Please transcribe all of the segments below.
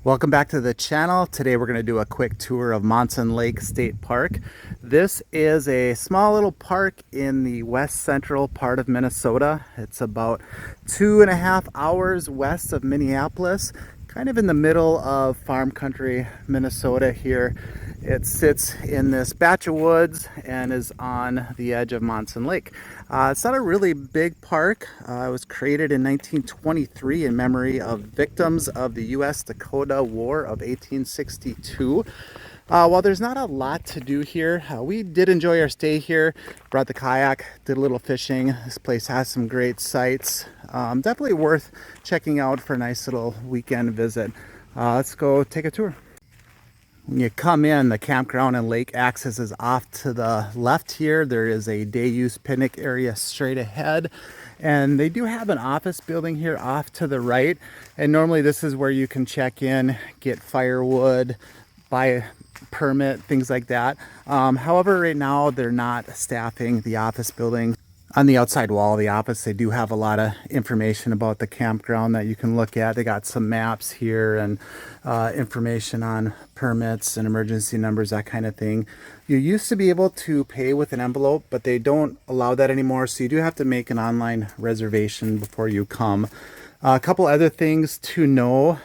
Welcome back to the channel. Today we're going to do a quick tour of Monson Lake State Park. This is a small little park in the west central part of Minnesota. It's about 2.5 hours west of Minneapolis, kind of in the middle of farm country Minnesota here. It sits in this batch of woods and is on the edge of Monson Lake. It's not a really big park. It was created in 1923 in memory of victims of the U.S.-Dakota War of 1862. While there's not a lot to do here, we did enjoy our stay here. Brought the kayak, did a little fishing. This place has some great sights. Definitely worth checking out for a nice little weekend visit. Let's go take a tour. When you come in, the campground and lake access is off to the left here. There is a day use picnic area straight ahead. And they do have an office building here off to the right. And normally this is where you can check in, get firewood, buy a permit, things like that. However, right now they're not staffing the office building. On the outside wall of the office, they do have a lot of information about the campground that you can look at. They got some maps here and information on permits and emergency numbers, that kind of thing. You used to be able to pay with an envelope, but they don't allow that anymore. So you do have to make an online reservation before you come. A couple other things to know.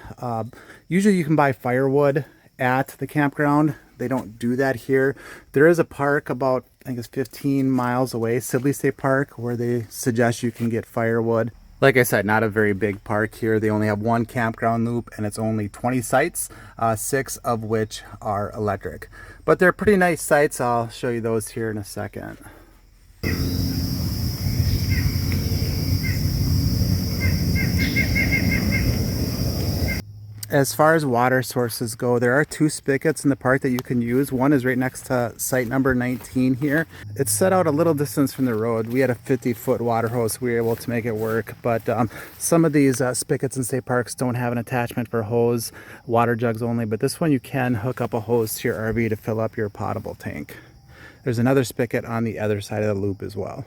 Usually you can buy firewood at the campground. They don't do that here. There is a park about, I think it's 15 miles away, Sibley State Park, where they suggest you can get firewood. Like I said, not a very big park here. They only have one campground loop and it's only 20 sites, 6 of which are electric. But they're pretty nice sites. I'll show you those here in a second. As far as water sources go, there are 2 spigots in the park that you can use. One is right next to site number 19 here. It's set out a little distance from the road. We had a 50-foot water hose, so we were able to make it work. But some of these spigots in state parks don't have an attachment for hose, water jugs only. But this one you can hook up a hose to your RV to fill up your potable tank. There's another spigot on the other side of the loop as well.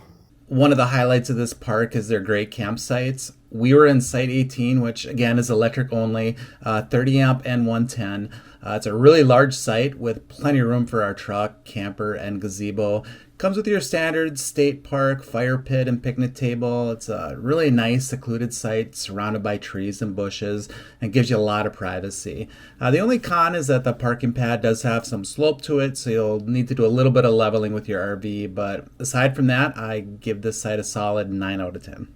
One of the highlights of this park is their great campsites. We were in site 18, which again is electric only, 30 amp and 110. It's a really large site with plenty of room for our truck, camper, and gazebo. Comes with your standard state park, fire pit, and picnic table. It's a really nice secluded site surrounded by trees and bushes and gives you a lot of privacy. The only con is that the parking pad does have some slope to it, so you'll need to do a little bit of leveling with your RV. But aside from that, I give this site a solid 9 out of 10.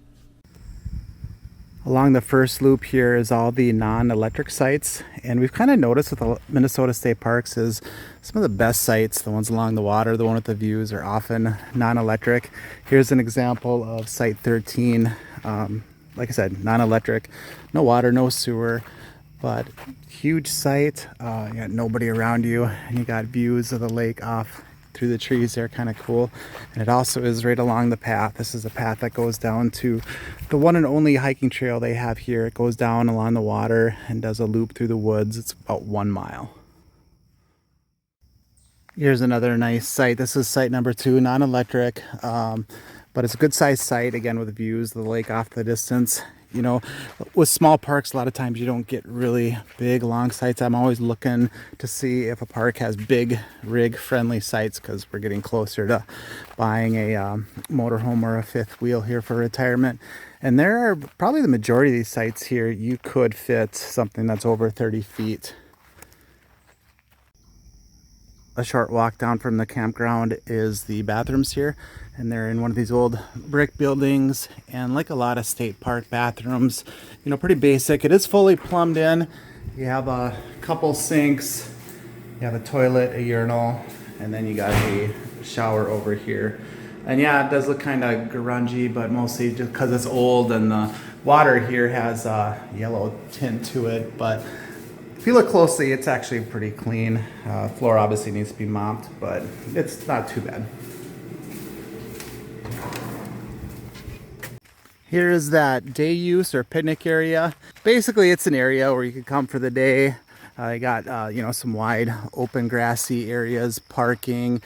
Along the first loop here is all the non-electric sites, and we've kind of noticed with the Minnesota State Parks is some of the best sites, the ones along the water, the one with the views, are often non-electric. Here's an example of site 13. Like I said, non-electric, no water, no sewer, but huge site. You got nobody around you, and you got views of the lake off through the trees there, kind of cool. And it also is right along the path. This is a path that goes down to the one and only hiking trail they have here. It goes down along the water and does a loop through the woods. It's about 1 mile. Here's another nice site. This is site number 2, non-electric, but it's a good sized site, again with views of the lake off the distance. You know, with small parks, a lot of times you don't get really big, long sites. I'm always looking to see if a park has big rig-friendly sites, because we're getting closer to buying a motorhome or a 5th wheel here for retirement. And there are probably the majority of these sites here, you could fit something that's over 30 feet. A short walk down from the campground is the bathrooms here, and they're in one of these old brick buildings. And like a lot of state park bathrooms, you know, pretty basic. It is fully plumbed in. You have a couple sinks, you have a toilet, a urinal, and then you got a shower over here. And yeah, it does look kind of grungy, but mostly just because it's old and the water here has a yellow tint to it. But if you look closely, it's actually pretty clean. Floor obviously needs to be mopped, but it's not too bad. Here's that day use or picnic area. Basically, it's an area where you can come for the day. You got you know, some wide open grassy areas, parking,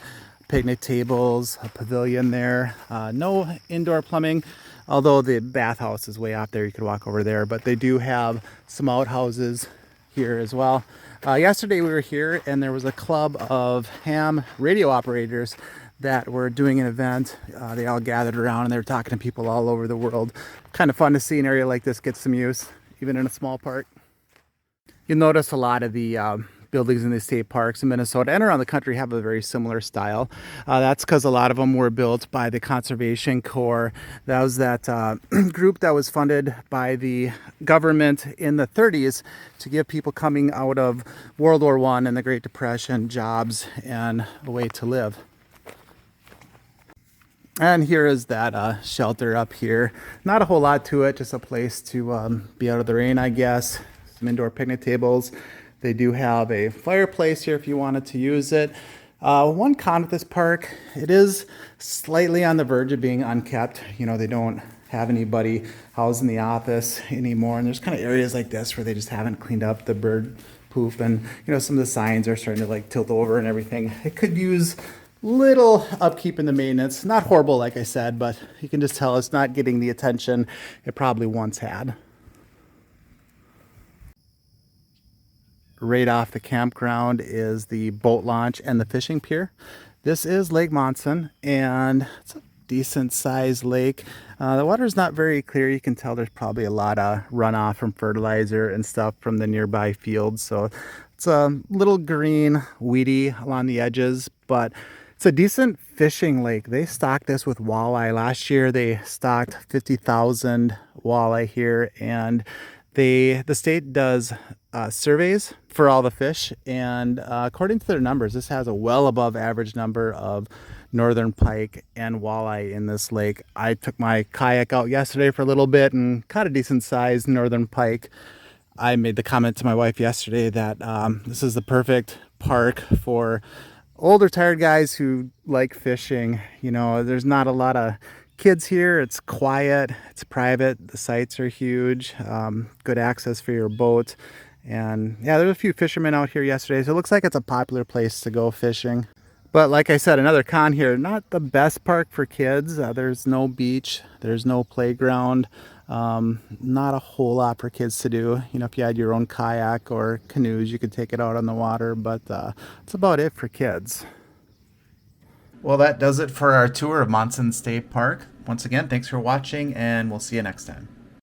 picnic tables, a pavilion there. No indoor plumbing, although the bathhouse is way out there. You could walk over there, but they do have some outhouses here as well. Yesterday we were here and there was a club of ham radio operators that were doing an event. They all gathered around and they were talking to people all over the world. Kind of fun to see an area like this get some use, even in a small park. You'll notice a lot of the buildings in the state parks in Minnesota and around the country have a very similar style. That's because a lot of them were built by the Conservation Corps. That was that group that was funded by the government in the 30s to give people coming out of World War I and the Great Depression jobs and a way to live. And here is that shelter up here. Not a whole lot to it, just a place to be out of the rain, I guess. Some indoor picnic tables. They do have a fireplace here if you wanted to use it. One con with this park, it is slightly on the verge of being unkept. You know, they don't have anybody housed in the office anymore. And there's kind of areas like this where they just haven't cleaned up the bird poop. And, you know, some of the signs are starting to like tilt over and everything. It could use little upkeep in the maintenance. Not horrible, like I said, but you can just tell it's not getting the attention it probably once had. Right off the campground is the boat launch and the fishing pier. This is Lake Monson, and it's a decent sized lake. The water's not very clear. You can tell there's probably a lot of runoff from fertilizer and stuff from the nearby fields. So it's a little green, weedy along the edges, but it's a decent fishing lake. They stocked this with walleye. Last year they stocked 50,000 walleye here, and the state does surveys for all the fish, and according to their numbers, this has a well above average number of northern pike and walleye in this lake. I took my kayak out yesterday for a little bit and caught a decent sized northern pike. I made the comment to my wife yesterday that this is the perfect park for older tired guys who like fishing. You know, there's not a lot of kids here. It's quiet, it's private, the sites are huge, good access for your boat. And yeah, there's a few fishermen out here yesterday, so it looks like it's a popular place to go fishing. But like I said, another con here, not the best park for kids. There's no beach, there's no playground, not a whole lot for kids to do. You know, if you had your own kayak or canoes, you could take it out on the water, but that's about it for kids. Well, that does it for our tour of Monson State Park. Once again, thanks for watching, and we'll see you next time.